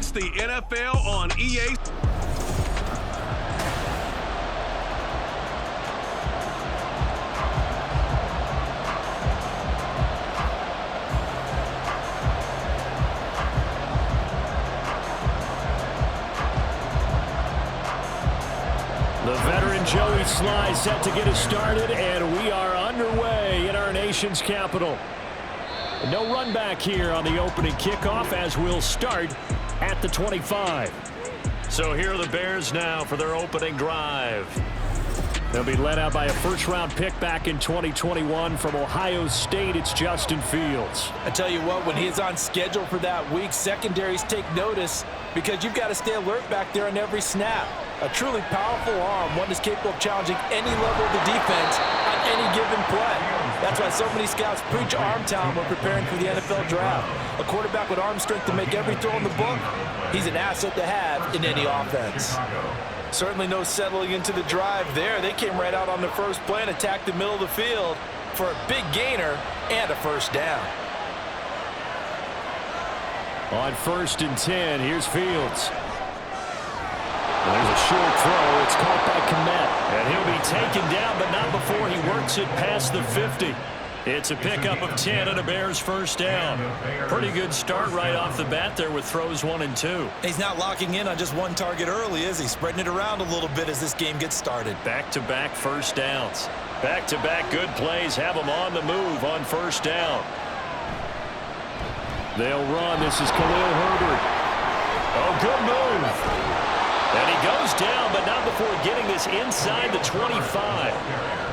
It's the NFL on EA. The veteran Joey Slye set to get us started, and we are underway in our nation's capital. No run back here on the opening kickoff as we'll start at the 25. So here are the Bears now for their opening drive. They'll be led out by a first-round pick back in 2021 from Ohio State. It's Justin Fields. I tell you what, when he's on schedule for that week, secondaries take notice because you've got to stay alert back there on every snap. A truly powerful arm, one that's capable of challenging any level of the defense on any given play. That's why so many scouts preach arm talent when preparing for the NFL draft. A quarterback with arm strength to make every throw in the book, he's an asset to have in any offense. Certainly no settling into the drive there. They came right out on the first play and attacked the middle of the field for a big gainer and a first down. On 1st and 10, here's Fields. There's a short throw. It's caught by Kmet. And he'll be taken down, but not before he works it past the 50. It's a pickup of 10 and a Bears first down. Pretty good start right off the bat there with throws 1 and 2. He's not locking in on just one target early, is he? Spreading it around a little bit as this game gets started. Back-to-back first downs. Back-to-back good plays have them on the move on first down. They'll run. This is Khalil Herbert. Oh, good move. And he goes down, but not before getting this inside the 25.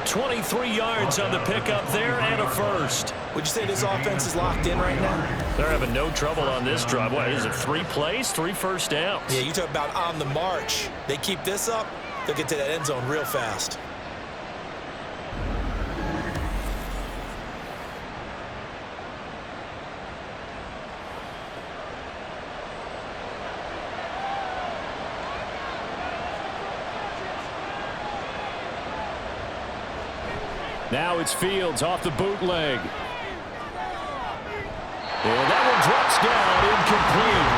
23 yards on the pickup there and a first. Would you say this offense is locked in right now? They're having no trouble on this drive. What is it, 3 plays, 3 first downs? Yeah, you talk about on the march. They keep this up, they'll get to that end zone real fast. Now it's Fields off the bootleg. And that one drops down, incomplete.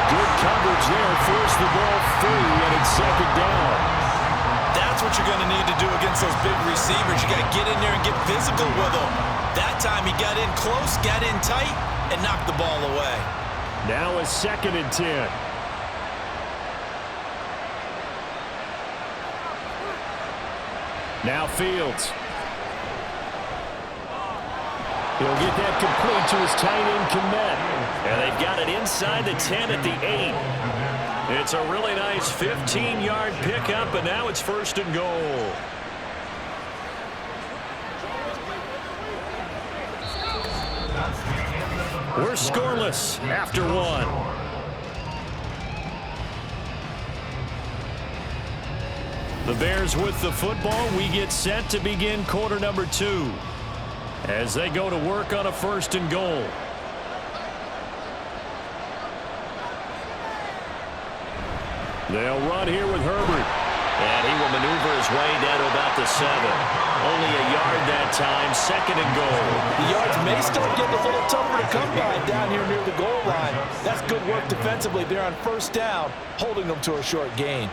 Good coverage there, forced the ball free, and it's 2nd down. That's what you're going to need to do against those big receivers. You got to get in there and get physical with them. That time he got in close, got in tight, and knocked the ball away. Now a 2nd and 10. Now Fields. He'll get that complete to his tight end, Kmet. And they've got it inside the 10 at the 8. It's a really nice 15-yard pickup, and now it's 1st and goal. We're scoreless after 1. The Bears with the football. We get set to begin quarter number 2. As they go to work on a 1st and goal. They'll run here with Herbert. And he will maneuver his way down to about the 7. Only a yard that time, 2nd and goal. The yards may start getting a little tougher to come by down here near the goal line. That's good work defensively there on 1st down, holding them to a short gain.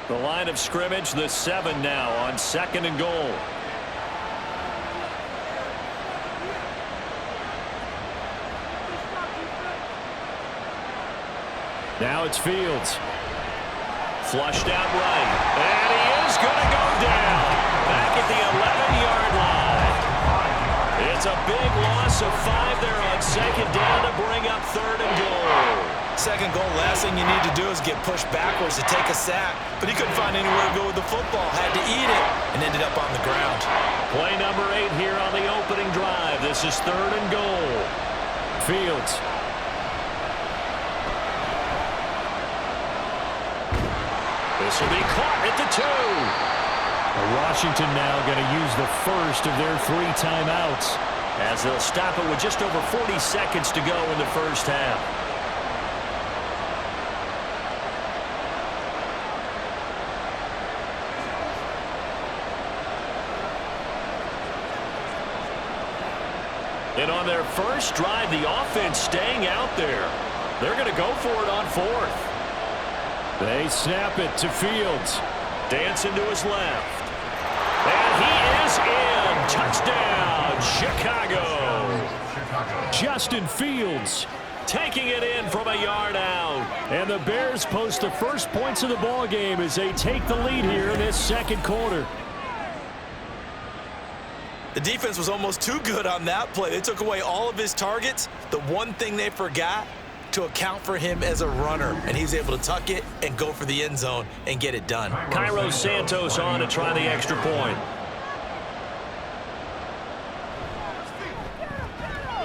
The line of scrimmage, the 7 now on 2nd and goal. Now it's Fields. Flushed out right. And he is going to go down. Back at the 11-yard line. It's a big loss of 5 there on 2nd down to bring up 3rd and goal. 2nd goal, last thing you need to do is get pushed backwards to take a sack. But he couldn't find anywhere to go with the football. Had to eat it and ended up on the ground. Play number 8 here on the opening drive. This is 3rd and goal. Fields. This will be caught at the 2. Washington now going to use the first of their 3 timeouts as they'll stop it with just over 40 seconds to go in the first half. And on their first drive, the offense staying out there. They're going to go for it on fourth. They snap it to Fields. Dancing to his left. And he is in. Touchdown, Chicago. Justin Fields taking it in from a yard out. And the Bears post the first points of the ball game as they take the lead here in this second quarter. The defense was almost too good on that play. They took away all of his targets. The one thing they forgot, to account for him as a runner, and he's able to tuck it and go for the end zone and get it done. Cairo Santos on to try the extra point.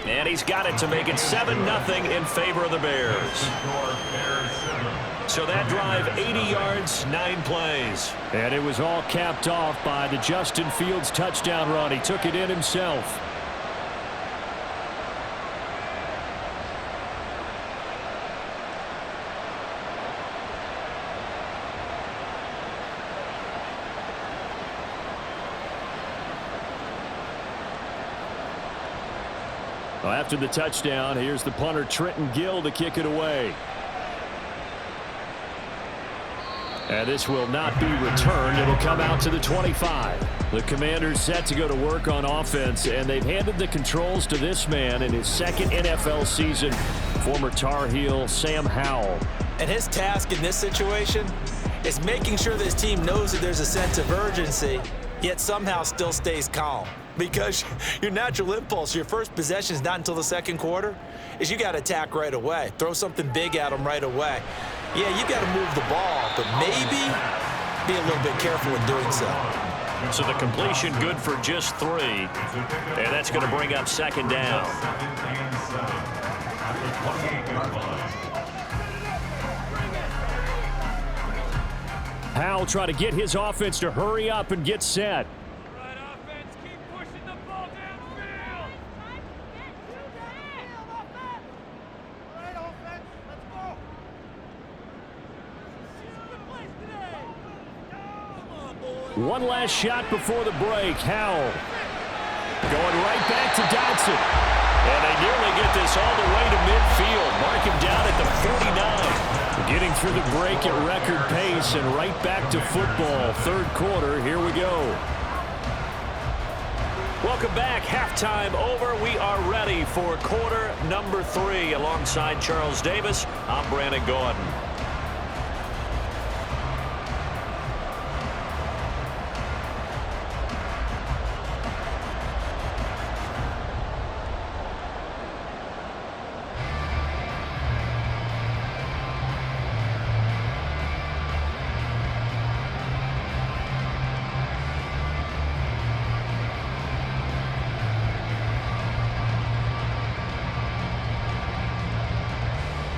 And he's got it to make it 7-0 in favor of the Bears. So that drive, 80 yards, 9 plays. And it was all capped off by the Justin Fields touchdown run. He took it in himself. Well, after the touchdown, here's the punter Trenton Gill to kick it away. And this will not be returned. It'll come out to the 25. The Commanders set to go to work on offense, and they've handed the controls to this man in his second NFL season, former Tar Heel Sam Howell. And his task in this situation is making sure this team knows that there's a sense of urgency, yet somehow still stays calm. Because your natural impulse, your first possession is not until the second quarter, is you got to attack right away. Throw something big at them right away. Yeah, you got to move the ball, but maybe be a little bit careful in doing so. So the completion good for just 3. And that's going to bring up second down. Howell trying to get his offense to hurry up and get set. One last shot before the break. Howell going right back to Dodson. And they nearly get this all the way to midfield. Mark him down at the 49. Getting through the break at record pace and right back to football. Third quarter, here we go. Welcome back. Halftime over. We are ready for quarter number 3. Alongside Charles Davis, I'm Brandon Gordon.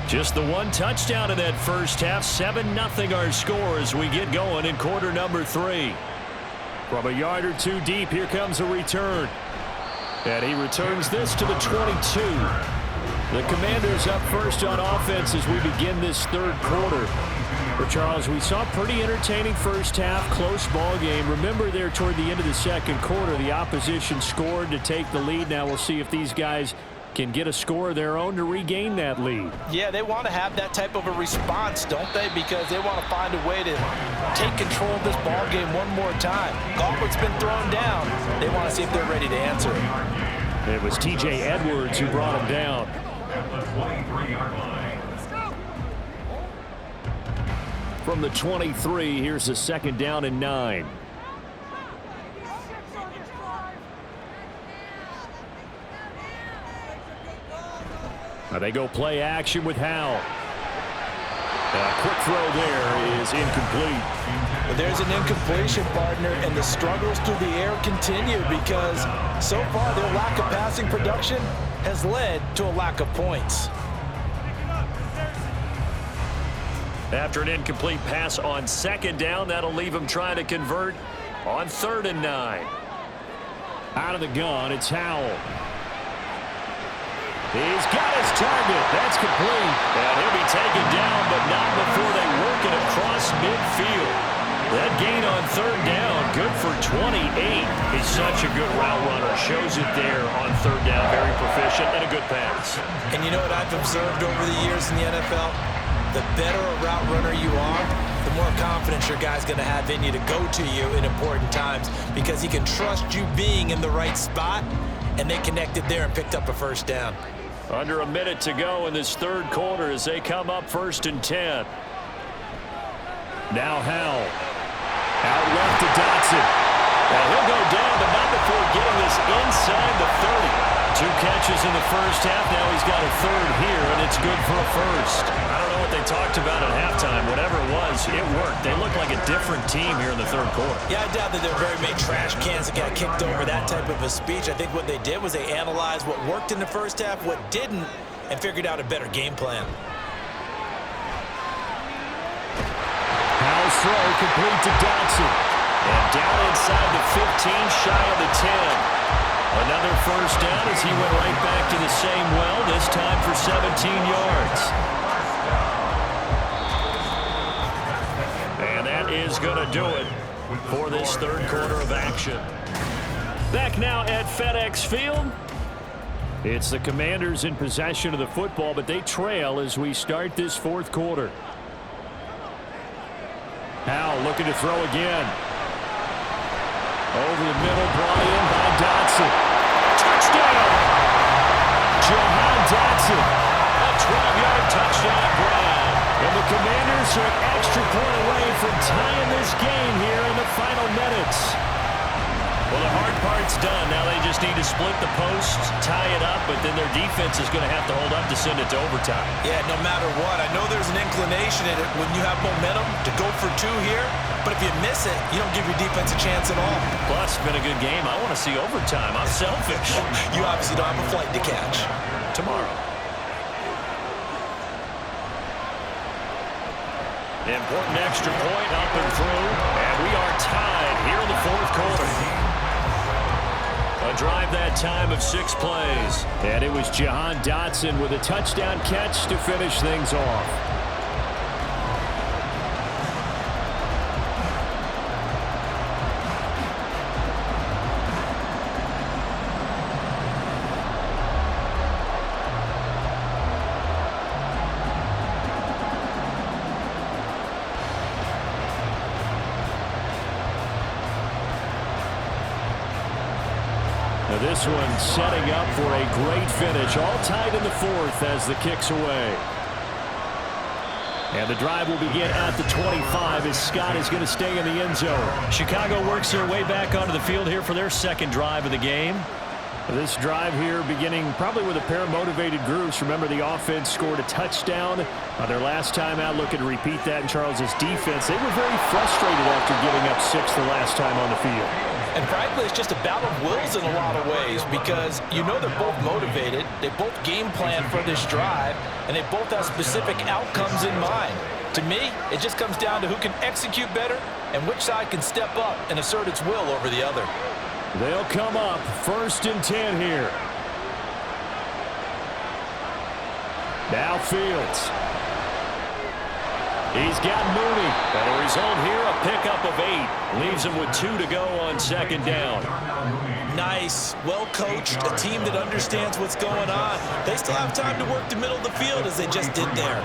Just the one touchdown in that first half. 7-0 our score as we get going in quarter number 3. From a yard or 2 deep, here comes a return. And he returns this to the 22. The Commanders up first on offense as we begin this third quarter. But Charles, we saw a pretty entertaining first half, close ball game. Remember there toward the end of the second quarter, the opposition scored to take the lead. Now we'll see if these guys can get a score of their own to regain that lead. Yeah, they want to have that type of a response, don't they? Because they want to find a way to take control of this ball game one more time. Gauntlet's been thrown down. They want to see if they're ready to answer it. It was T.J. Edwards who brought him down. From the 23, here's a second down and 9. Now they go play action with Howell. A quick throw there is incomplete. Well, there's an incompletion, partner, and the struggles through the air continue because so far their lack of passing production has led to a lack of points. After an incomplete pass on second down, that'll leave him trying to convert on 3rd and 9. Out of the gun, it's Howell. He's got his target. That's complete. And he'll be taken down, but not before they work it across midfield. That gain on third down, good for 28. He's such a good route runner. Shows it there on third down. Very proficient and a good pass. And you know what I've observed over the years in the NFL? The better a route runner you are, the more confidence your guy's going to have in you to go to you in important times because he can trust you being in the right spot, and they connected there and picked up a first down. Under a minute to go in this third quarter as they come up 1st and 10. Now Howell. Out left to Dotson. And he'll go down, but not before getting this inside the 30. 2 catches in the first half. Now he's got a third here, and it's good for a first. I don't know what they talked about at halftime. Whatever it was, it worked. They look like a different team here in the third quarter. Yeah, I doubt that there were very many trash cans that got kicked over that type of a speech. I think what they did was they analyzed what worked in the first half, what didn't, and figured out a better game plan. Howell's throw complete to Dotson. And down inside the 15, shy of the 10. Another first down as he went right back to the same well, this time for 17 yards. And that is going to do it for this third quarter of action. Back now at FedEx Field. It's the Commanders in possession of the football, but they trail as we start this fourth quarter. Howell looking to throw again. Over the middle, brought in by Dotson. Touchdown! Jahan Dotson. A 12-yard touchdown grab. And the Commanders are an extra point away from tying this game here in the final minutes. Well, the hard part's done. Now they just need to split the posts, tie it up, but then their defense is going to have to hold up to send it to overtime. Yeah, no matter what. I know there's an inclination in it when you have momentum to go for 2 here, but if you miss it, you don't give your defense a chance at all. Plus, it's been a good game. I want to see overtime. I'm selfish. You obviously don't have a flight to catch. Tomorrow. Important extra point up and through, and we are tied here in the fourth quarter. A drive that time of 6 plays. And it was Jahan Dotson with a touchdown catch to finish things off. This one setting up for a great finish. All tied in the fourth as the kick's away. And the drive will begin at the 25 as Scott is going to stay in the end zone. Chicago works their way back onto the field here for their second drive of the game. This drive here beginning probably with a pair of motivated groups. Remember, the offense scored a touchdown on their last time out. Looking to repeat that in Charles's defense. They were very frustrated after giving up 6 the last time on the field. And frankly, it's just a battle of wills in a lot of ways because you know they're both motivated. They both game plan for this drive, and they both have specific outcomes in mind. To me, it just comes down to who can execute better and which side can step up and assert its will over the other. They'll come up 1st and 10 here. Now Fields. He's got Mooney. And the result here, a pickup of 8. Leaves him with 2 to go on second down. Nice. Well coached. A team that understands what's going on. They still have time to work the middle of the field as they just did there.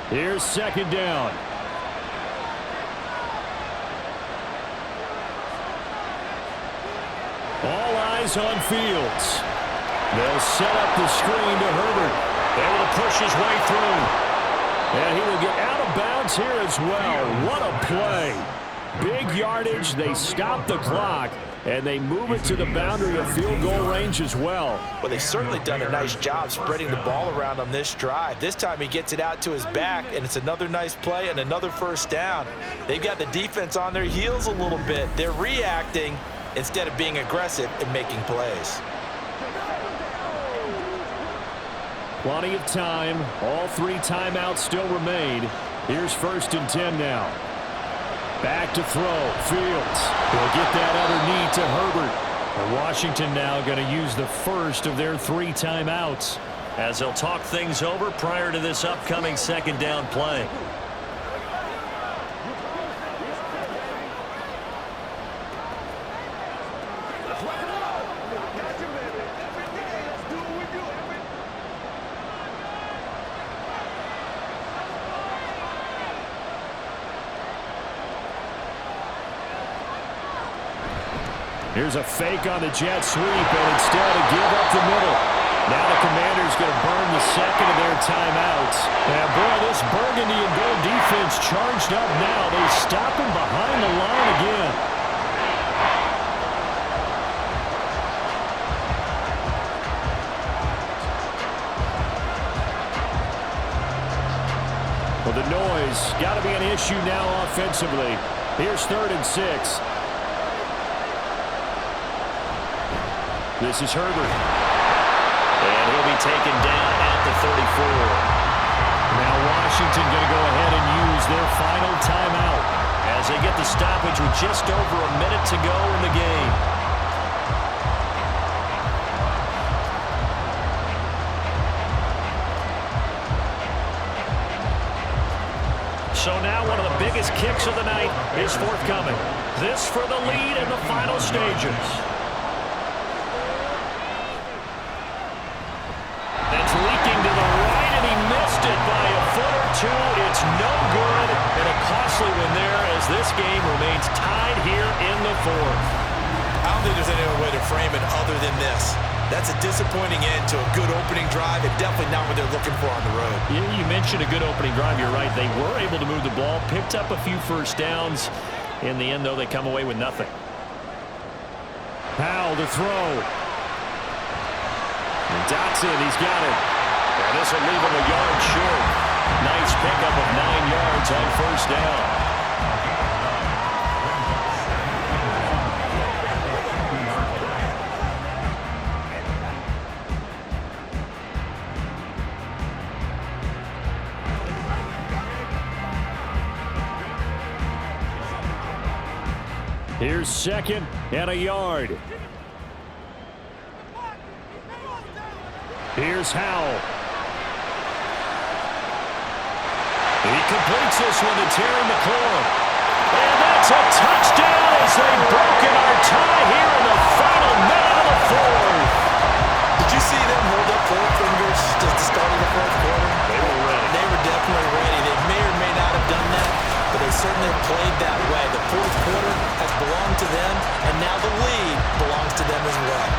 Here's second down. All eyes on Fields. They'll set up the screen to Herbert. Able to push his way through. And he will get out of bounds here as well. What a play. Big yardage. They stop the clock. And they move it to the boundary of field goal range as well. Well, they've certainly done a nice job spreading the ball around on this drive. This time he gets it out to his back, and it's another nice play and another first down. They've got the defense on their heels a little bit. They're reacting instead of being aggressive and making plays. Plenty of time. All 3 timeouts still remain. Here's 1st and 10 now. Back to throw. Fields. He'll get that underneath to Herbert. And Washington now going to use the first of their 3 timeouts. as they'll talk things over prior to this upcoming second down play. Here's a fake on the jet sweep, and instead a give up the middle. Now the Commanders going to burn the second of their timeouts. And boy, this burgundy and gold defense charged up now. They stop him behind the line again. Well, the noise got to be an issue now offensively. Here's 3rd and 6. This is Herbert. And he'll be taken down at the 34. Now Washington going to go ahead and use their final timeout as they get the stoppage with just over a minute to go in the game. So now one of the biggest kicks of the night is forthcoming. This for the lead in the final stages. Leaking to the right, and he missed it by a foot or two. It's no good, and a costly one there as this game remains tied here in the 4th. I don't think there's any other way to frame it other than this. That's a disappointing end to a good opening drive, and definitely not what they're looking for on the road. You mentioned a good opening drive. You're right. They were able to move the ball, picked up a few first downs. In the end, though, they come away with nothing. Powell to throw. And Dotson, he's got it. And this will leave him a yard short. Nice pickup of 9 yards on first down. Here's 2nd and a yard. Here's Howell. He completes this one to Terry McLaurin. And that's a touchdown as they've broken our tie here in the final minute of the 4th. Did you see them hold up 4 fingers at the start of the 4th quarter? They were ready. They were definitely ready. They may or may not have done that, but they certainly played that way. The 4th quarter has belonged to them, and now the lead belongs to them as well.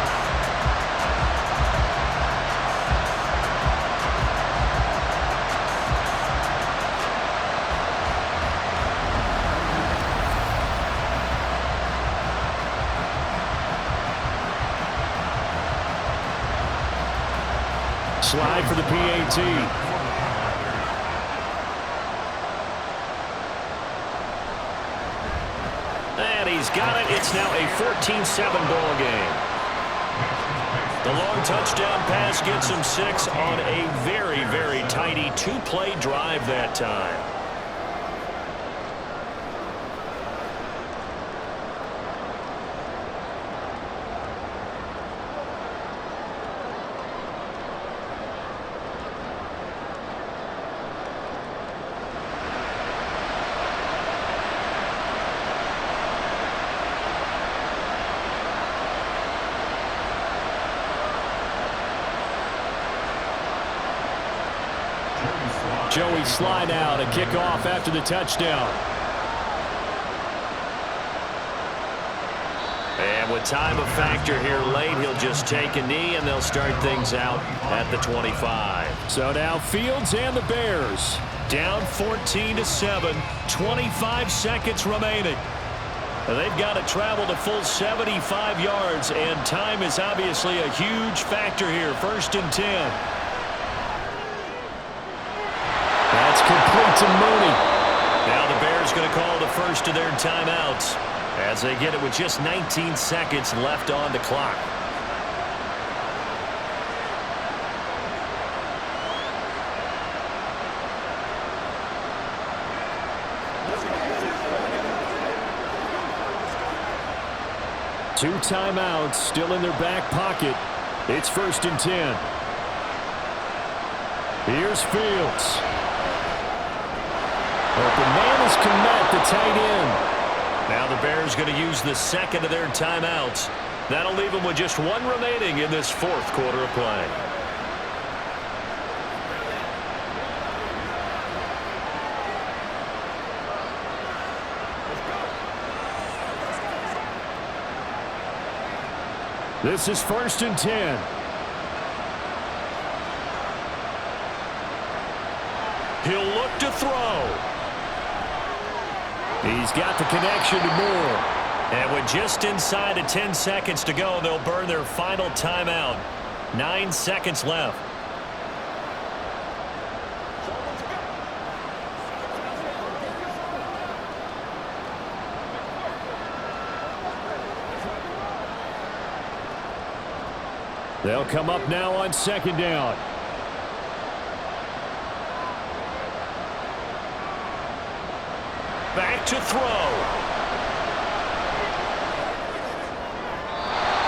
Slide for the PAT. And he's got it. It's now a 14-7 ball game. The long touchdown pass gets him 6 on a very, very tidy 2-play drive that time. Joey slide out, a kickoff after the touchdown. And with time a factor here late, he'll just take a knee and they'll start things out at the 25. So now Fields and the Bears down 14-7, 25 seconds remaining. They've got to travel the full 75 yards, and time is obviously a huge factor here. 1st and 10. That's complete to Mooney. Now the Bears going to call the first of their timeouts as they get it with just 19 seconds left on the clock. Two timeouts still in their back pocket. It's 1st and 10. Here's Fields. Open man is Kmet, the tight end. Now the Bears going to use the second of their timeouts. That'll leave them with just one remaining in this fourth quarter of play. This is 1st and 10. He'll look to throw. He's got the connection to Moore. And with just inside of 10 seconds to go, they'll burn their final timeout. 9 seconds left. They'll come up now on 2nd down. Back to throw.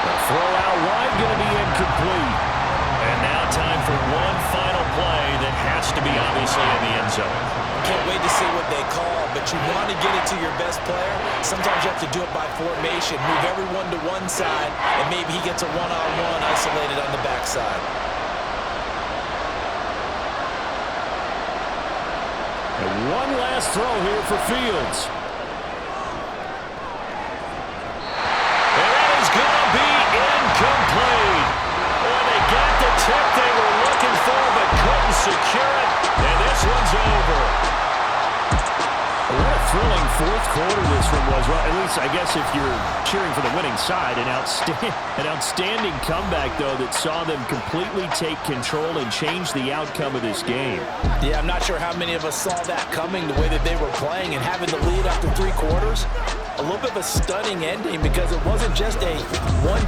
The throw out wide going to be incomplete. And now time for one final play that has to be obviously in the end zone. Can't wait to see what they call, but you want to get it to your best player. Sometimes you have to do it by formation. Move everyone to one side, and maybe he gets a one-on-one isolated on the backside. And one last throw here for Fields. And that is going to be incomplete. Well, they got the tip they were looking for, but couldn't secure it. And this one's over. What a thrilling fourth quarter this one was. Well, at least I guess if you're cheering for the winning side, an outstanding comeback, though, that saw them completely take control and change the outcome of this game. Yeah, I'm not sure how many of us saw that coming, the way that they were playing and having the lead after 3 quarters. A little bit of a stunning ending because it wasn't just a one